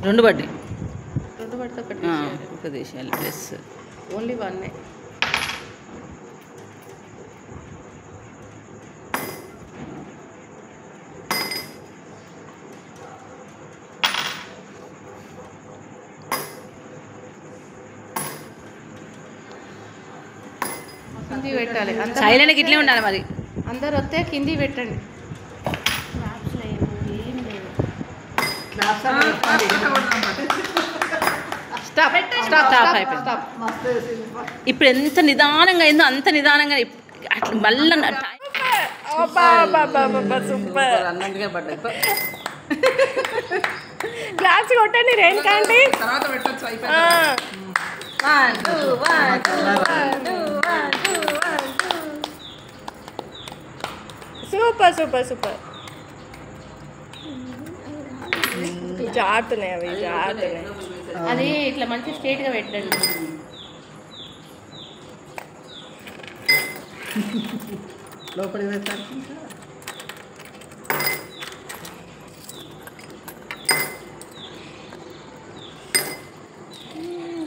రెండు పడ్డాయి. రెండు పడితే ఒక తీసేయాలి ప్లస్ ఓన్లీ వన్నే. కింది పెట్టాలి. సైలెంట్గా ఇట్లే ఉండాలి మరి. అందరు వస్తే కింది పెట్టండి. ఇప్పుడు ఎంత నిదానంగా అయిందో అంత నిదానంగా అట్లా మళ్ళీ అన్నందుకే పడ్డాయి. క్లాస్ కొట్టండి రేణుకాంటి. Super super super. జారుతున్నాయి అవి, జారుతున్నాయి. అది ఇట్లా మంచి స్ట్రేట్గా పెట్టండి. లోపలికి వేస్తారు.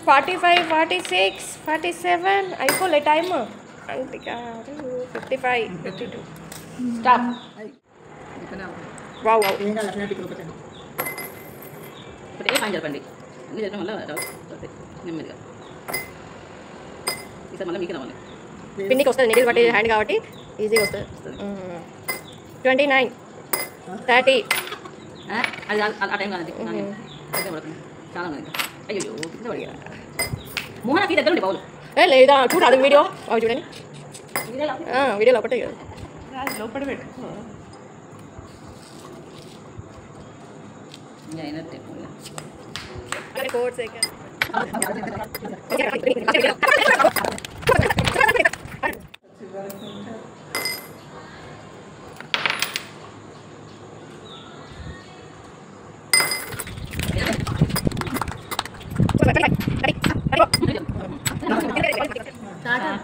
45, 46, 47 అయిపోలే టైమ్. 55, 52. స్టాప్. Wow wow. ఇప్పుడు ఏ పని చెప్పండి అన్నీ చెప్పడం వల్ల నెమ్మదిగా ఈసారి మళ్ళీ మీకు రావాలి. పిన్నికి వస్తుంది నీళ్ళు పట్టి హ్యాండ్ కాబట్టి ఈజీగా వస్తుంది. 29, 30. అది ఆ టైం కాదండి. చాలా మంది అయ్యో కింద పడిగా మోహన్ దగ్గర ఉండే బావులు లేదా చూడు అది వీడియో అవి చూడండి. వీడియో లోపటే కదా లోపల పెట్టుకో. అయినట్టే 4 seconds.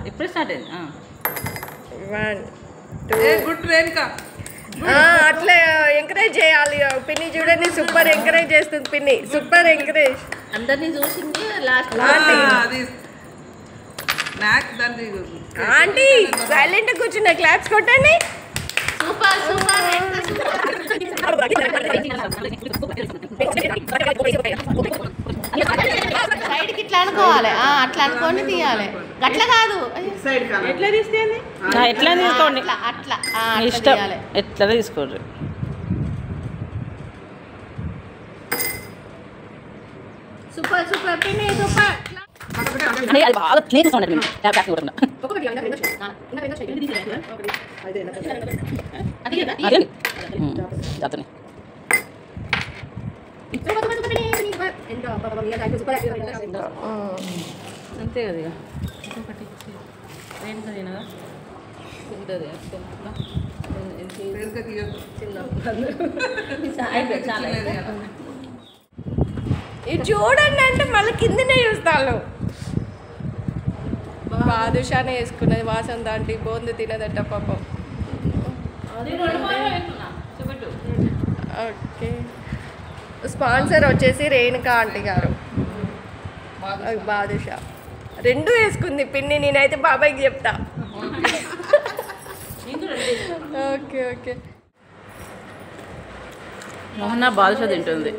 ఎప్పుడు స్టార్ట్ అయింది? 1, 2. గుడ్ రేణుకా. అట్లా ఎంకరేజ్ చేయాలి. పిన్ని చూడండి సూపర్ ఎంకరేజ్ చేస్తుంది. పిన్ని సూపర్ ఎంకరేజ్. అందరినీ చూసింది లాస్ట్ ఆంటీ సైలెంట్ కూర్చున్న క్లాప్స్ కొట్టండి. Super super. సైడ్కి ఇట్లా అనుకోవాలి. అట్లా అనుకొని తీయాలి. అట్లా కాదు ఎట్లా తీస్తే ఎట్లా తీసుకోండి. అట్లా ఇష్టం ఎట్లా తీసుకోండి. సూపర్ సూపర్ పిన్ని సూపర్. అది బాగా క్లియర్ చూడండి. అంతే కదా ఇంకొకటి రేణుకదేనా ఉంటుంది ఇది చూడండి అంటే మళ్ళీ కిందనే చూస్తాను. బాదుషానే వేసుకున్నది. వాసంత ఆంటీ బోందు తినదట పాపం. ఓకే స్పాన్సర్ వచ్చేసి రేణుకా ఆంటీ గారు. బాదుషా రెండు వేసుకుంది పిన్ని. నేనైతే బాబాయ్కి చెప్తా. ఓకే ఓకే మోహన బాదుషా తింటుంది.